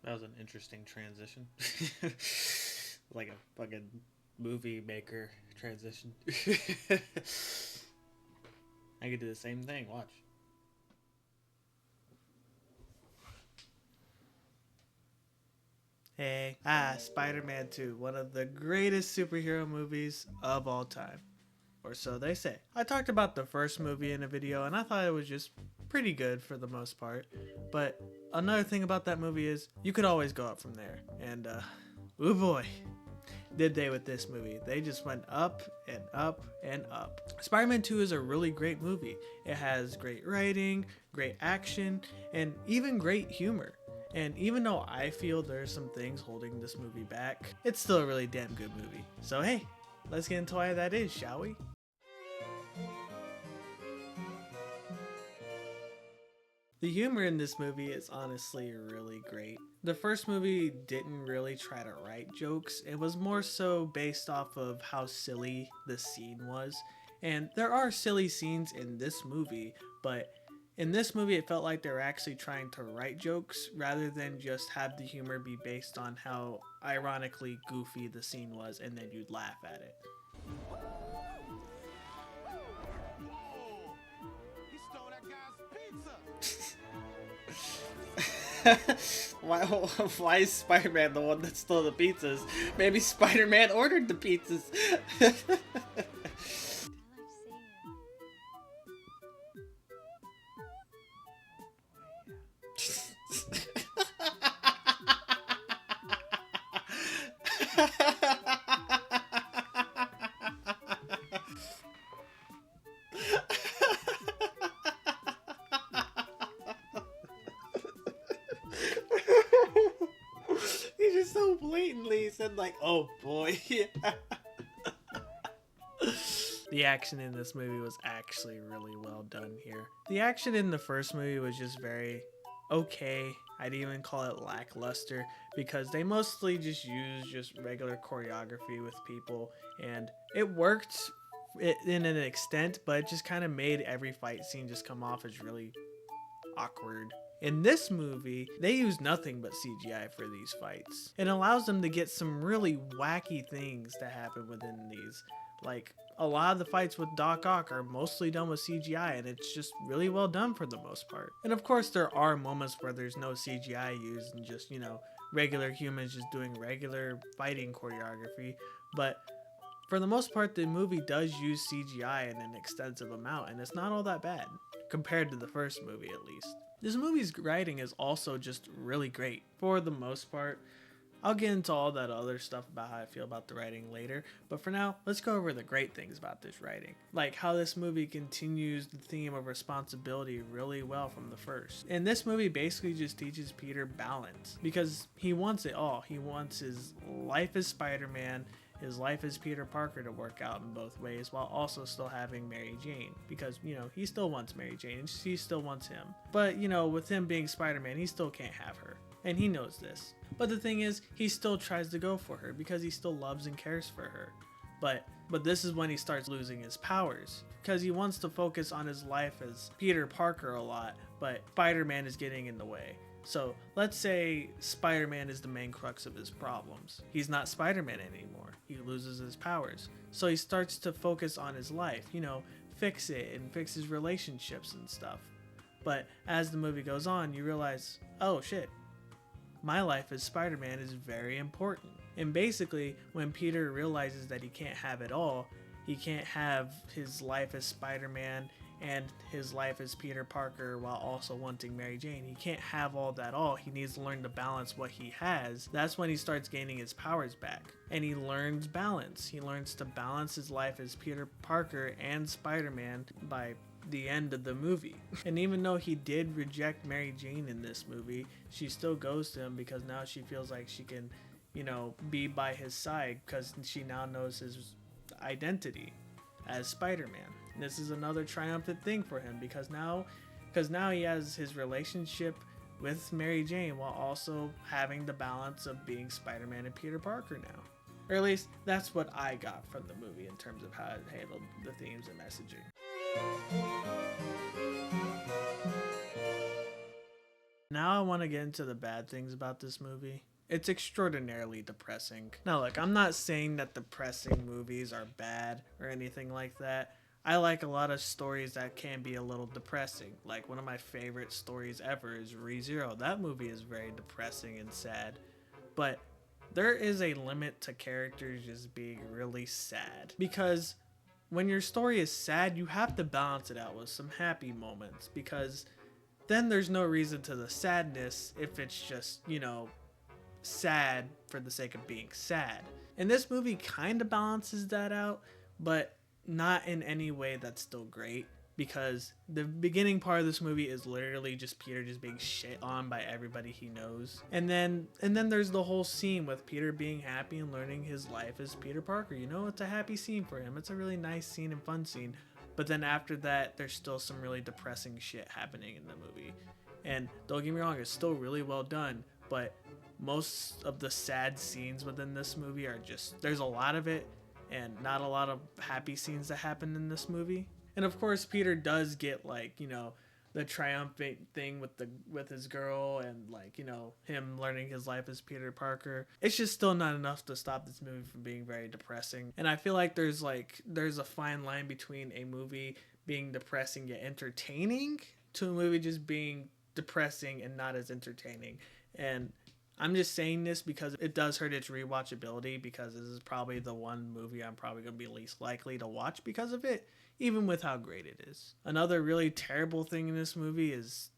That was an interesting transition. Like a fucking movie maker transition. I could do the same thing. Watch. Hey, Spider-Man 2, one of the greatest superhero movies of all time. Or so they say. I talked about the first movie in a video and I thought it was just pretty good for the most part. But another thing about that movie is you could always go up from there. And, oh boy, did they with this movie. They just went up and up and up. Spider-Man 2 is a really great movie. It has great writing, great action, and even great humor. And even though I feel there's some things holding this movie back, it's still a really damn good movie. So hey, let's get into why that is, shall we? The humor in this movie is honestly really great. The first movie didn't really try to write jokes, it was more so based off of how silly the scene was. And there are silly scenes in this movie, but in this movie it felt like they were actually trying to write jokes rather than just have the humor be based on how ironically goofy the scene was and then you'd laugh at it. Why is Spider-Man the one that stole the pizzas? Maybe Spider-Man ordered the pizzas. He just so blatantly said like, "Oh boy." The action in this movie was actually really well done here. The action in the first movie was just very okay. I'd even call it lackluster because they mostly just used just regular choreography with people and it worked in an extent, but it just kind of made every fight scene just come off as really awkward. In this movie, they use nothing but CGI for these fights. It allows them to get some really wacky things to happen within these. Like, a lot of the fights with Doc Ock are mostly done with CGI, and it's just really well done for the most part. And of course, there are moments where there's no CGI used and just, regular humans just doing regular fighting choreography. But for the most part, the movie does use CGI in an extensive amount, and it's not all that bad, compared to the first movie at least. This movie's writing is also just really great, for the most part. I'll get into all that other stuff about how I feel about the writing later, but for now, let's go over the great things about this writing. Like how this movie continues the theme of responsibility really well from the first. And this movie basically just teaches Peter balance, because he wants it all. He wants his life as Spider-Man, his life as Peter Parker to work out in both ways while also still having Mary Jane, because he still wants Mary Jane and she still wants him, but with him being Spider-Man, he still can't have her and he knows this. But the thing is, he still tries to go for her because he still loves and cares for her. But this is when he starts losing his powers, because he wants to focus on his life as Peter Parker a lot, but Spider-Man is getting in the way. So let's say Spider-Man is the main crux of his problems. He's not Spider-Man anymore. He loses his powers. So he starts to focus on his life, fix it and fix his relationships and stuff. But as the movie goes on, you realize, oh shit, my life as Spider-Man is very important. And basically, when Peter realizes that he can't have it all, he can't have his life as Spider-Man and his life as Peter Parker while also wanting Mary Jane. He can't have all that all. He needs to learn to balance what he has. That's when he starts gaining his powers back. And he learns balance. He learns to balance his life as Peter Parker and Spider-Man by the end of the movie. And even though he did reject Mary Jane in this movie, she still goes to him because now she feels like she can, be by his side because she now knows his identity as Spider-Man. And this is another triumphant thing for him because now he has his relationship with Mary Jane while also having the balance of being Spider-Man and Peter Parker now. Or at least that's what I got from the movie in terms of how it handled the themes and messaging. Now I want to get into the bad things about this movie. It's extraordinarily depressing. Now look, I'm not saying that depressing movies are bad or anything like that. I like a lot of stories that can be a little depressing. Like one of my favorite stories ever is ReZero. That movie is very depressing and sad. But there is a limit to characters just being really sad. Because when your story is sad, you have to balance it out with some happy moments. Because then there's no reason to the sadness if it's just, sad for the sake of being sad. And this movie kind of balances that out, but not in any way that's still great, because the beginning part of this movie is literally just Peter just being shit on by everybody he knows. And then there's the whole scene with Peter being happy and learning his life as Peter Parker. It's a happy scene for him. It's a really nice scene and fun scene. But then after that, there's still some really depressing shit happening in the movie. And don't get me wrong, it's still really well done, but most of the sad scenes within this movie are just, there's a lot of it and not a lot of happy scenes that happen in this movie. And of course, Peter does get the triumphant thing with his girl, and him learning his life as Peter Parker. It's just still not enough to stop this movie from being very depressing. And I feel like there's a fine line between a movie being depressing yet entertaining to a movie just being depressing and not as entertaining. And I'm just saying this because it does hurt its rewatchability, because this is probably the one movie I'm probably going to be least likely to watch because of it, even with how great it is. Another really terrible thing in this movie is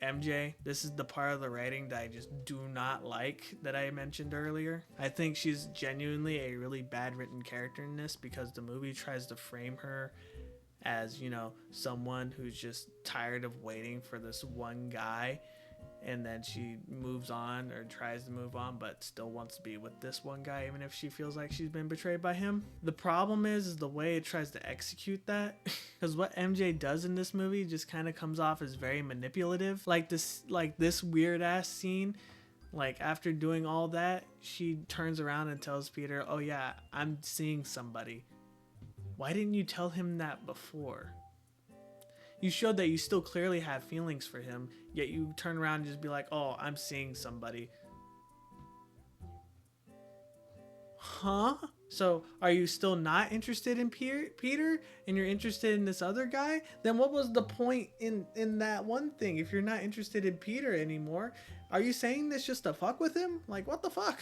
MJ. This is the part of the writing that I just do not like that I mentioned earlier. I think she's genuinely a really bad written character in this, because the movie tries to frame her as, someone who's just tired of waiting for this one guy, and then she moves on or tries to move on but still wants to be with this one guy even if she feels like she's been betrayed by him. The problem is the way it tries to execute that, because what MJ does in this movie just kind of comes off as very manipulative. Like this weird ass scene, after doing all that, she turns around and tells Peter, "Oh yeah, I'm seeing somebody. Why didn't you tell him that before? You showed that you still clearly have feelings for him, yet you turn around and just be like, oh, I'm seeing somebody." Huh? So are you still not interested in Peter and you're interested in this other guy? Then what was the point in that one thing if you're not interested in Peter anymore? Are you saying this just to fuck with him? What the fuck?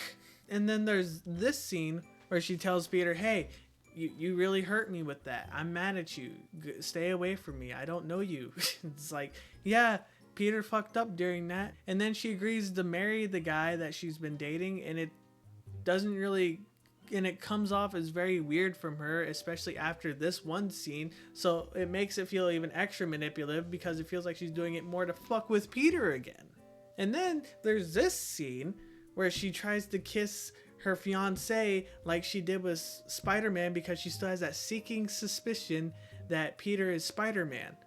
And then there's this scene where she tells Peter, hey, you really hurt me with that. I'm mad at you. Stay away from me. I don't know you. It's yeah, Peter fucked up during that. And then she agrees to marry the guy that she's been dating, and it doesn't really, and it comes off as very weird from her, especially after this one scene. So it makes it feel even extra manipulative, because it feels like she's doing it more to fuck with Peter again. And then there's this scene where she tries to kiss her fiance like she did with Spider-Man, because she still has that seeking suspicion that Peter is Spider-Man.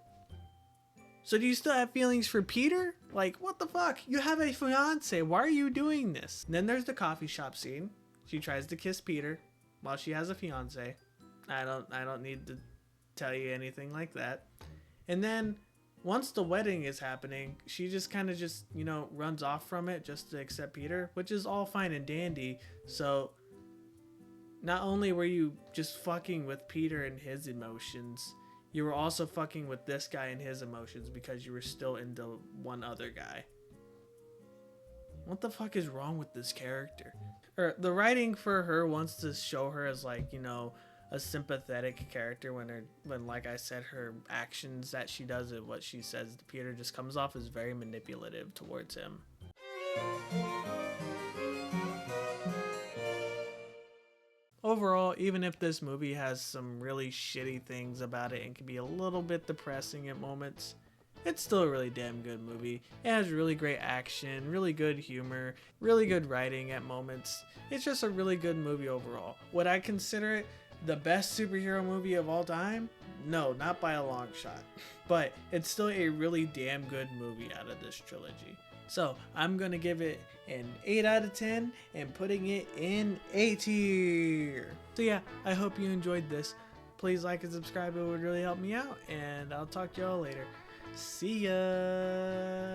So do you still have feelings for Peter? What the fuck? You have a fiance. Why are you doing this? And then there's the coffee shop scene. She tries to kiss Peter while she has a fiance. I don't need to tell you anything like that. And then once the wedding is happening, she just kind of runs off from it just to accept Peter, which is all fine and dandy. So not only were you just fucking with Peter and his emotions, you were also fucking with this guy and his emotions, because you were still into one other guy. What the fuck is wrong with this character? Or the writing for her wants to show her as a sympathetic character when like I said, her actions that she does and what she says to Peter just comes off as very manipulative towards him. Overall, even if this movie has some really shitty things about it and can be a little bit depressing at moments, it's still a really damn good movie. It has really great action, really good humor, really good writing at moments. It's just a really good movie overall. Would I consider it the best superhero movie of all time? No, not by a long shot. But it's still a really damn good movie out of this trilogy. So I'm going to give it an 8 out of 10 and putting it in A tier. So yeah, I hope you enjoyed this. Please like and subscribe. It would really help me out. And I'll talk to y'all later. See ya.